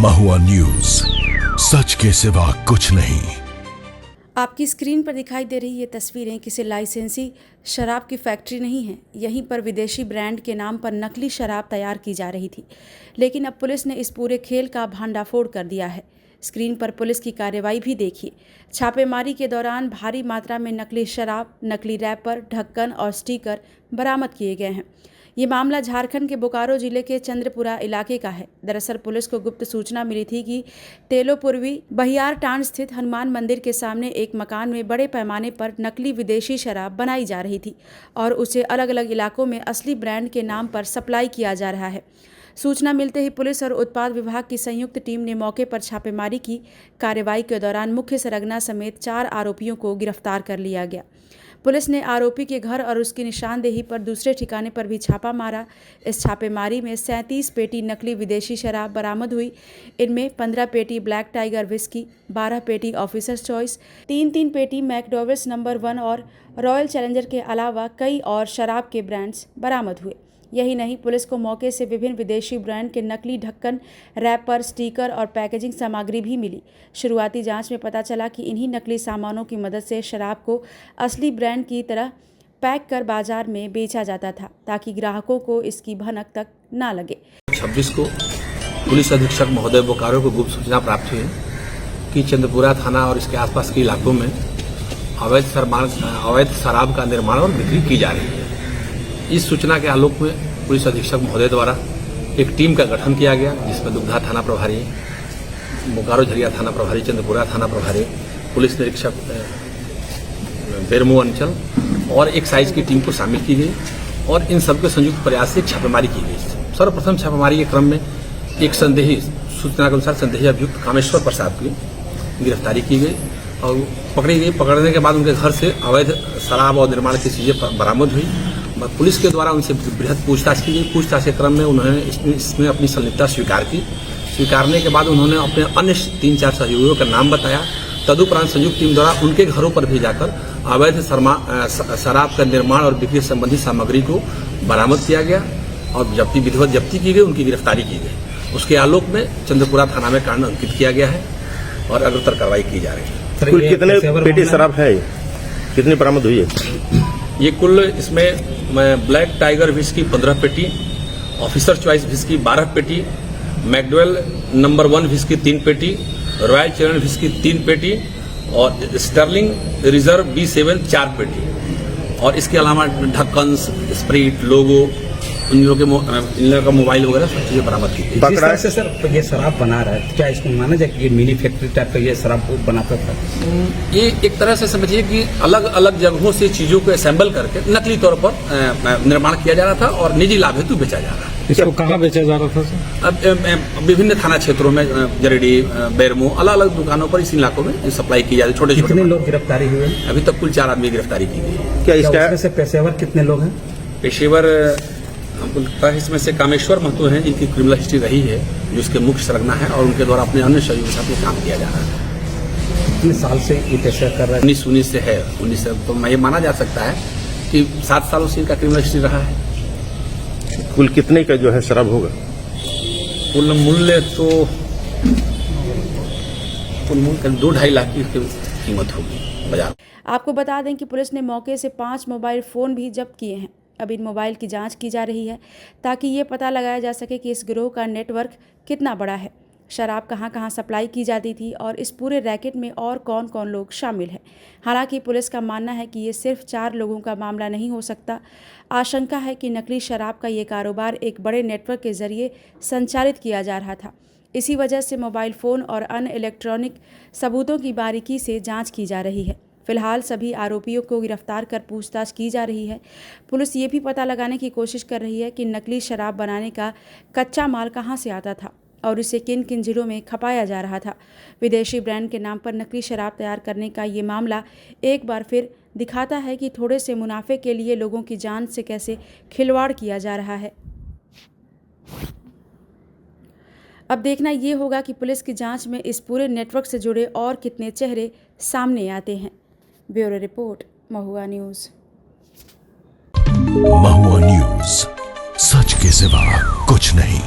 महुआ news, सच के सिवा कुछ नहीं। आपकी स्क्रीन पर दिखाई दे रही ये तस्वीरें किसी लाइसेंसी शराब की फैक्ट्री नहीं है। यहीं पर विदेशी ब्रांड के नाम पर नकली शराब तैयार की जा रही थी, लेकिन अब पुलिस ने इस पूरे खेल का भांडाफोड़ कर दिया है। स्क्रीन पर पुलिस की कार्रवाई भी देखिए। छापेमारी के दौरान भारी मात्रा में नकली शराब, नकली रैपर, ढक्कन और स्टिकर बरामद किए गए हैं। ये मामला झारखंड के बोकारो जिले के चंद्रपुरा इलाके का है। दरअसल पुलिस को गुप्त सूचना मिली थी कि तेलोपूर्वी बहियारटांड स्थित हनुमान मंदिर के सामने एक मकान में बड़े पैमाने पर नकली विदेशी शराब बनाई जा रही थी और उसे अलग अलग इलाकों में असली ब्रांड के नाम पर सप्लाई किया जा रहा है। सूचना मिलते ही पुलिस और उत्पाद विभाग की संयुक्त टीम ने मौके पर छापेमारी की। कार्रवाई के दौरान मुख्य सरगना समेत 4 आरोपियों को गिरफ्तार कर लिया गया। पुलिस ने आरोपी के घर और उसकी निशानदेही पर दूसरे ठिकाने पर भी छापा मारा। इस छापेमारी में 37 पेटी नकली विदेशी शराब बरामद हुई। इनमें 15 पेटी ब्लैक टाइगर विस्की, 12 पेटी ऑफिसर्स चॉइस, 3 पेटी मैकडॉवेल्स नंबर 1 और रॉयल चैलेंजर के अलावा कई और शराब के ब्रांड्स बरामद हुए। यही नहीं, पुलिस को मौके से विभिन्न विदेशी ब्रांड के नकली ढक्कन, रैपर, स्टिकर और पैकेजिंग सामग्री भी मिली। शुरुआती जांच में पता चला कि इन्हीं नकली सामानों की मदद से शराब को असली ब्रांड की तरह पैक कर बाजार में बेचा जाता था, ताकि ग्राहकों को इसकी भनक तक ना लगे। 26 को पुलिस अधीक्षक महोदय बोकारो को गुप्त सूचना प्राप्त हुई कि चंद्रपुरा थाना और इसके आसपास के इलाकों में अवैध शराब का निर्माण और बिक्री की जा रही है। इस सूचना के आलोक में पुलिस अधीक्षक महोदय द्वारा एक टीम का गठन किया गया, जिसमें दुग्धा थाना प्रभारी, बोकारो झरिया थाना प्रभारी, चंद्रपुरा थाना प्रभारी, पुलिस निरीक्षक बेरमो अंचल और एक्साइज की टीम को शामिल की गई और इन सबके संयुक्त प्रयास से छापेमारी की गई। सर्वप्रथम छापेमारी के क्रम में एक संदेही, सूचना के अनुसार संदेही अभियुक्त कामेश्वर प्रसाद की गिरफ्तारी की गई और पकड़ी गई। पकड़ने के बाद उनके घर से अवैध शराब और निर्माण की चीजें बरामद हुई। पुलिस के द्वारा उनसे बृहद पूछताछ की गई। पूछताछ के क्रम में उन्होंने इसमें अपनी संलिप्तता स्वीकार की। स्वीकारने के बाद उन्होंने अपने अन्य 3-4 सहयोगियों का नाम बताया। तदुपरांत संयुक्त टीम द्वारा उनके घरों पर भी जाकर अवैध शराब का निर्माण और बिक्री संबंधी सामग्री को बरामद किया गया और विधिवत जब्ती की गई, उनकी गिरफ्तारी की गई। उसके आलोक में चंद्रपुरा थाना में कांड अंकित किया गया है और अग्रतर कार्रवाई की जा रही है। कुल कितने पेटी शराब है, कितनी बरामद हुई है? ये कुल इसमें ब्लैक टाइगर विस्की 15 पेटी, ऑफिसर चॉइस विस्की 12 पेटी, मैकडॉवेल नंबर 1 विस्की 3 पेटी, रॉयल चैलेंजर विस्की 3 पेटी और स्टर्लिंग रिजर्व B7 4 पेटी और इसके अलावा ढक्कन, स्प्रिट, लोगो, इन लोगों का मोबाइल वगैरह सब चीजें बरामद की गई। जिस तरह से सर ये शराब बना रहा है, क्या इसको माना जाए कि ये मिनी फैक्ट्री टाइप का ये शराब बनाता था? ये एक तरह से समझिए कि अलग अलग जगहों से चीजों को असेंबल करके नकली तौर पर निर्माण किया जा रहा था और निजी लाभ हेतु बेचा जा रहा है। इसको कहाँ बेचा जा रहा था सर? अब विभिन्न थाना क्षेत्रों में, जरीडी, बेरमो, अलग अलग दुकानों पर इस इलाकों में सप्लाई की जा रही है। छोटे कितने लोग गिरफ्तारी हुए? अभी तक कुल 4 आदमी गिरफ्तारी की गई। क्या इसमें से पेशेवर कितने लोग हैं? पेशेवर इसमें से कामेश्वर महतो हैं, जिनकी क्रिमिनल हिस्ट्री रही है, जो इसके मुख्य सरगना है और उनके द्वारा अपने अन्य सहयोगियों के साथ में काम किया जा रहा है। कितने साल से ये पेशा कर रहा है? 19 से है। 19 से तो ये माना जा सकता है कि 7 सालों से इनका क्रिमिनल हिस्ट्री रहा है। कुल कितने का जो है शराब होगा? कुल मूल्य तो 2-2.5 लाख की कीमत होगी बाजार। आपको बता दें कि पुलिस ने मौके से 5 मोबाइल फ़ोन भी जब्त किए हैं। अब इन मोबाइल की जांच की जा रही है, ताकि ये पता लगाया जा सके कि इस गिरोह का नेटवर्क कितना बड़ा है, शराब कहां कहां सप्लाई की जाती थी और इस पूरे रैकेट में और कौन कौन लोग शामिल हैं। हालांकि पुलिस का मानना है कि ये सिर्फ 4 लोगों का मामला नहीं हो सकता। आशंका है कि नकली शराब का ये कारोबार एक बड़े नेटवर्क के जरिए संचालित किया जा रहा था। इसी वजह से मोबाइल फ़ोन और अन्य इलेक्ट्रॉनिक सबूतों की बारीकी से जाँच की जा रही है। फिलहाल सभी आरोपियों को गिरफ्तार कर पूछताछ की जा रही है। पुलिस ये भी पता लगाने की कोशिश कर रही है कि नकली शराब बनाने का कच्चा माल कहां से आता था और इसे किन किन जिलों में खपाया जा रहा था। विदेशी ब्रांड के नाम पर नकली शराब तैयार करने का ये मामला एक बार फिर दिखाता है कि थोड़े से मुनाफे के लिए लोगों की जान से कैसे खिलवाड़ किया जा रहा है। अब देखना ये होगा कि पुलिस की जांच में इस पूरे नेटवर्क से जुड़े और कितने चेहरे सामने आते हैं। ब्यूरो रिपोर्ट, महुआ न्यूज़। महुआ न्यूज, सच के सिवा कुछ नहीं।